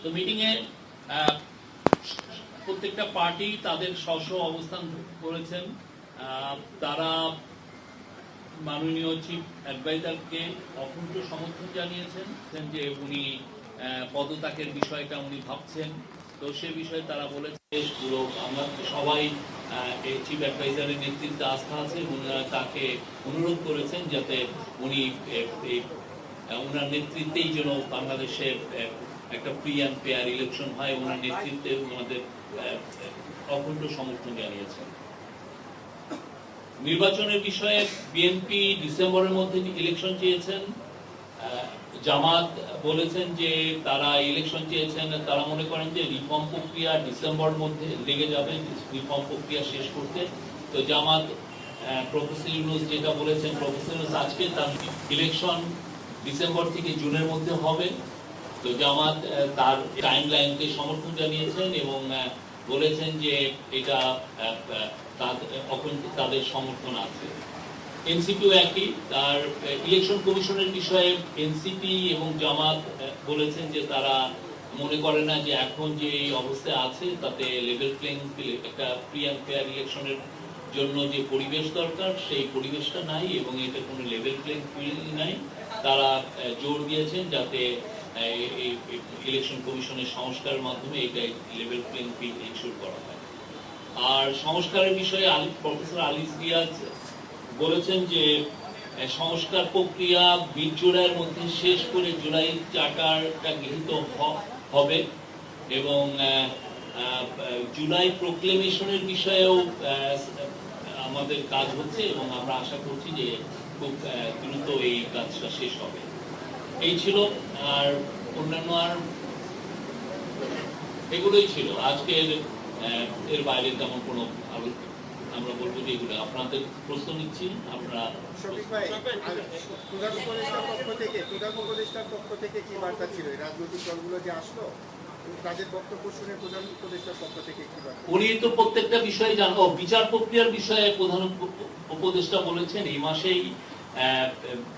তো মিটিং এ প্রত্যেকটা পার্টি তাদের স্ব অবস্থান করেছেন। তারা মাননীয় চিফ অ্যাডভাইজারকে অকুণ্ঠ সমর্থন জানিয়েছেন যে উনি পদত্যাগের বিষয়টা উনি ভাবছেন। তো সে বিষয়ে তারা বলেছে পুরো আমরা সবাই চিফ অ্যাডভাইজারের নেতৃত্বে আস্থা আছে এবং তাকে অনুরোধ করেছেন যাতে উনি ওনার নেতৃত্বেই যেন বাংলাদেশে একটা ফ্রি অ্যান্ড ফেয়ার ইলেকশন হয়, ওনার নেতৃত্বে ওনাদের অকুণ্ঠ সমর্থন জানিয়েছেন। নির্বাচনের বিষয়ে বিএনপি ডিসেম্বরের মধ্যে ইলেকশন চেয়েছেন। জামাত বলেছেন যে তারা ইলেকশন চেয়েছেন, তারা মনে করেন যে রিফর্ম প্রক্রিয়া ডিসেম্বরের মধ্যে লেগে যাবে রিফর্ম প্রক্রিয়া শেষ করতে। তো জামাত প্রফেসর ইউনূস যেটা বলেছেন, প্রফেসর ইউনূস আজকে তার ইলেকশন ডিসেম্বর থেকে জুনের মধ্যে হবে। তো জামাত তার টাইমলাইনকে সমর্থন জানিয়েছেন এবং বলেছেন যে এটা তাদের সমর্থন আছে। এনসিপিও একই, তার ইলেকশন কমিশনের বিষয়ে এনসিপি এবং জামাত বলেছেন যে তারা মনে করে না যে এখন যে এই অবস্থায় আছে তাতে লেভেল প্লেইং ফিল্ড, একটা ফ্রি অ্যান্ড ফেয়ার ইলেকশনের জন্য যে পরিবেশ দরকার সেই পরিবেশটা নাই এবং এটা কোনো লেভেল প্লেইং ফিল্ড নাই। তারা জোর দিয়েছেন যাতে ইলেকশন কমিশনের সংস্কারের মাধ্যমে এটা লেভেল প্লেইং ফিল্ড ইনশিওর করা হয়। আর সংস্কারের বিষয়ে প্রফেসর আলিস রিয়াজ বলেছেন যে সংস্কার প্রক্রিয়া মে-জুলাইয়ের মধ্যে শেষ করে জুলাই চার্টারটা গৃহীত হবে এবং জুলাই প্রোক্লেমেশনের বিষয়েও আমাদের কাজ হচ্ছে এবং আমরা আশা করছি যে খুব দ্রুত এই কাজটা শেষ হবে। এই ছিল, আর অন্যান্য আর এগুলোই ছিল আজকের। এর বাইরে তেমন কোনো আমরা বলবো যে এগুলো আপনাদের প্রশ্ন নিচ্ছি। আপনারা উপদেষ্টার পক্ষ থেকে কি বার্তা ছিল? রাজনৈতিক দলগুলো যে আসলো তাদের বক্তব্য শুনে প্রধান উপদেষ্টার পক্ষ থেকে কি বার্তা? উনি তো প্রত্যেকটা বিষয়ে জানো, বিচার প্রক্রিয়ার বিষয়ে প্রধান উপদেষ্টা বলেছেন এই মাসেই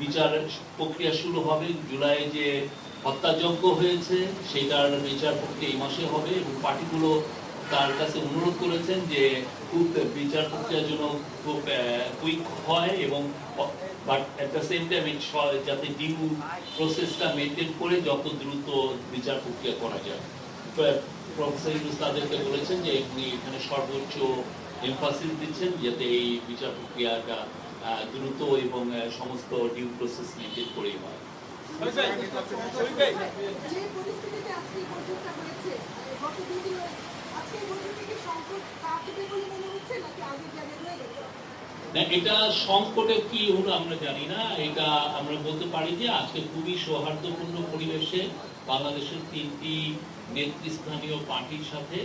বিচার প্রক্রিয়া শুরু হবে। জুলাই যে হত্যাযজ্ঞ হয়েছে সেটার বিচার প্রক্রিয়া এই মাসে হবে এবং পার্টিগুলো তার কাছে অনুরোধ করেছেন যে খুব বিচার প্রক্রিয়ার জন্য খুব কুইক হয় এবং but at the same time যাতে ডিউ প্রসেসটা মেনটেন করে যত দ্রুত বিচার প্রক্রিয়া করা যায়। প্রফেসর ইউনূস তাদেরকে বলেছেন যে উনি এখানে সর্বোচ্চ এমফাসিস দিচ্ছেন যাতে এই বিচার প্রক্রিয়াটা দ্রুত এবং সমস্ত ডিউ প্রসেস মেনটেন করেই হয়। এটা সংকটে কি হলো আমরা জানি না। এটা আমরা বলতে পারি যে আজকে খুবই সৌহার্দ্যপূর্ণ পরিবেশে বাংলাদেশের 3টি নেতৃস্থানীয় পার্টির সাথে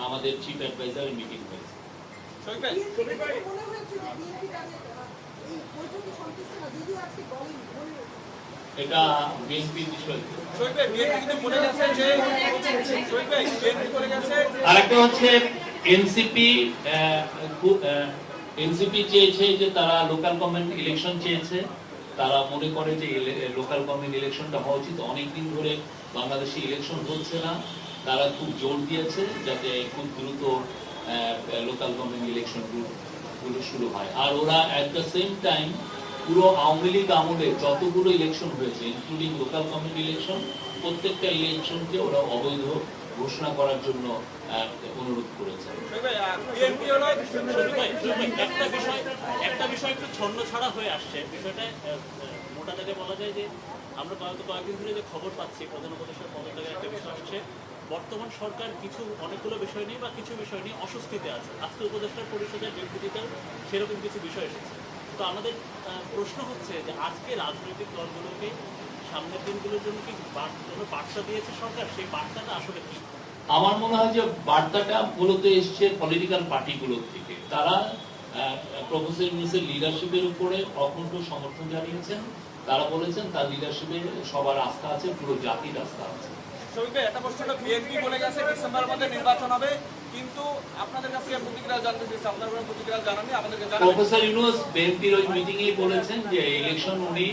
আমাদের চিফ অ্যাডভাইজার মিটিং হয়েছে। এটা বিএনপির বিষয়। আর একটা হচ্ছে এনসিপি চেয়েছে যে তারা লোকাল গভর্নমেন্ট ইলেকশন চেয়েছে। তারা মনে করে যে লোকাল গভর্নমেন্ট ইলেকশনটা হওয়া উচিত। অনেকদিন ধরে বাংলাদেশে ইলেকশন হচ্ছে না, তারা খুব জোর দিয়েছে যাতে খুব দ্রুত লোকাল গভর্নমেন্ট ইলেকশন গুলো শুরু হয়। আর ওরা অ্যাট দ্য সেম টাইম পুরো আওয়ামী লীগ আমলে যতগুলো ইলেকশন হয়েছে ইনক্লুডিং লোকাল গভর্নমেন্ট ইলেকশন, প্রত্যেকটা ইলেকশনকে ওরা অবৈধ ঘোষণা করার জন্য অনুরোধ করেছে। একটা বিষয় একটু ছন্ন ছাড়া হয়ে আসছে। বিষয়টা মোটা দাগে বলা যায় যে আমরা কয়েকদিন ধরে যে খবর পাচ্ছি প্রধান উপদেষ্টার পদত্যাগের একটা বিষয় আসছে। বর্তমান সরকার অনেকগুলো বিষয় নিয়ে বা কিছু বিষয় নিয়ে অস্বস্তিতে আছে। আজকে উপদেষ্টার পরিষদের বিবৃতিতেও সেরকম কিছু বিষয় এসেছে। তো আমাদের প্রশ্ন হচ্ছে যে আজকে রাজনৈতিক দলগুলোকে সামনের দিনগুলোর জন্য কি কোনো বার্তা দিয়েছে সরকার? সেই বার্তাটা আসলে কি? আমার মনে হয় যে বার্তাটা মূলত এসছে পলিটিক্যাল পার্টিগুলোর থেকে। তারা প্রফেসর ইউনূসের লিডারশিপের উপরে অকুণ্ঠ সমর্থন জানিয়েছেন। তারা বলেছেন তার লিডারশিপে সবার আস্থা আছে, পুরো জাতির আস্থা আছে। এটা প্রশ্নটা বিএনপি বলে গেছে ডিসেম্বরের মধ্যে নির্বাচন হবে, কিন্তু আপনাদের কাছে প্রতিক্রিয়া জানতে চাইছি, আপনারা কোনো প্রতিক্রিয়া জানাননি আমাদেরকে জানান। প্রফেসর ইউনূস বিএনপির ওই মিটিংয়েই বলেছেন যে ইলেকশন উনি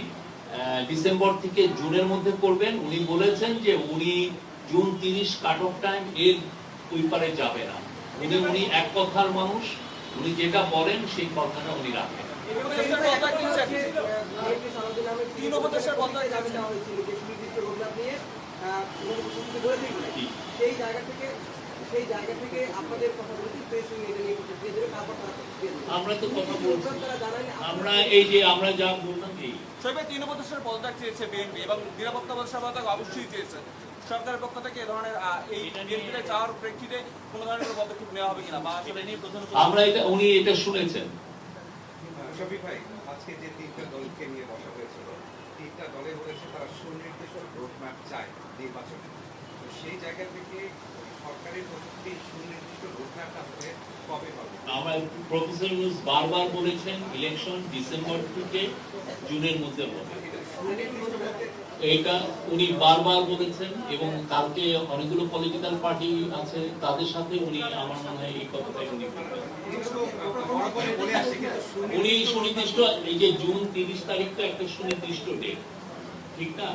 ডিসেম্বর থেকে জুনের মধ্যে করবেন। উনি বলেছেন যে উনি জুন 30 কাট অফ টাইম, এর ওই পারে যাবে না। উনি এক কথার মানুষ, উনি যেটা বলেন সেই কথাটা উনি রাখেন। তিন উপদেশের বদলা আমরা তো কথা বলছি, আমরা এই যে আমরা যা বললাম এই শোয়েবের তিন উপদেশের পদত্যাগ চেয়েছে বিএনপি এবং নিরাপত্তা ব্যবস্থা পদত্যাগ অবশ্যই চেয়েছে। সরকারের পক্ষ থেকে এ ধরনের এই বিএনপিতে চাওয়ার প্রেক্ষিতে কোনো ধরনের কোনো পদক্ষেপ নেওয়া হবে কিনা বা আসলে নিয়ে প্রধান আমরা উনি এটা শুনেছেন। শফিক ভাই, আজকে যে তিনটা দলকে নিয়ে বসা হয়েছিল, তিনটা দলে বলেছে তারা সুনির্দিষ্ট রোডম্যাপ চায় নির্বাচনে। তো সেই জায়গা থেকে সরকারের পক্ষে সুনির্দিষ্ট রোডম্যাপটা আসলে কবে হবে? আমরা প্রফেসর ইউনূস বারবার বলেছেন ইলেকশন ডিসেম্বর থেকে জুনের মধ্যে হবে, এটা উনি বারবার বলেছেন। এবং কালকে অনেকগুলো পলিটিক্যাল পার্টি আছে, তাদের সাথে উনি আমার মনে হয় এই কথাটাই উনি বলবেন। বরাবরই বলে আসছে, কিন্তু উনি সুনির্দিষ্ট, এই যে জুন 30 তারিখ তো একটা সুনির্দিষ্ট ডেট, ঠিক না?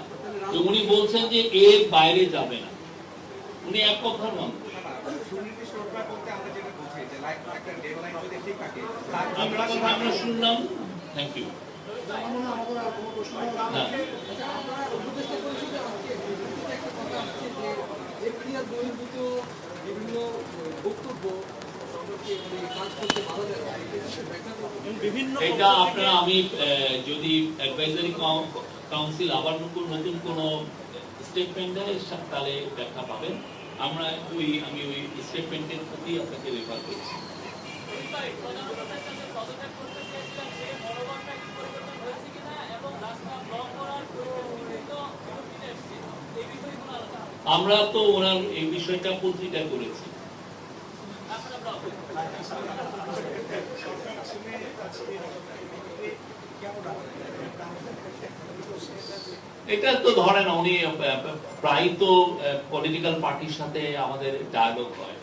তো উনি বলছেন যে এর বাইরে যাবে না, উনি এক কথার মানুষ। সুনির্দিষ্ট রোডম্যাপ বলতে আমরা যেটা বুঝি যে লাইক একটা ডেডলাইন যদি ঠিক থাকে, আপনার কথা আমরা শুনলাম, থ্যাংক ইউ। হ্যাঁ, বিভিন্ন এটা আপনারা আমি যদি অ্যাডভাইজারি কাউন্সিল আবার নতুন কোন স্টেটমেন্ট দেয় তাহলে ব্যাখ্যা পাবেন। আমি ওই স্টেটমেন্টের প্রতি আপনাকে রেফার করছি। আমরা তো ওনার এই বিষয়টা পত্রিকা করেছি। এটা তো ধরে না, উনি প্রায় তো পলিটিক্যাল পার্টির সাথে আমাদের ডায়ালগ হয়,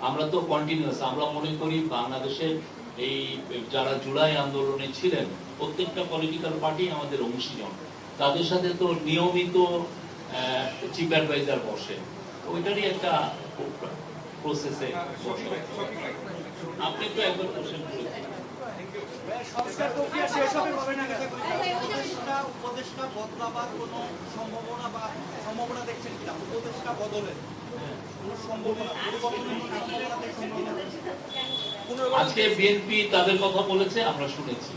আমরা তো কন্টিনিউয়াস। আমরা মনে করি বাংলাদেশের এই যারা জুলাই আন্দোলনে ছিলেন প্রত্যেকটা পলিটিক্যাল পার্টি আমাদের অংশীজন, তাদের সাথে তো নিয়মিত চিফ অ্যাডভাইজার বসে, ওইটারই একটা প্রসেসে বসে। আপনি তো একবার কোশ্চেন করেছেন। সংস্কার প্রক্রিয়া শেষ হবে কবে নাগাদ? উপদেষ্টা বদলাবার কোনো সম্ভাবনা দেখছেন কিনা? উপদেষ্টা বদলের কোনো সম্ভাবনা, পরিবর্তনের কোনো সম্ভাবনা দেখছেন কিনা? আজকে বিএনপি তাদের কথা বলেছে, আমরা শুনেছি।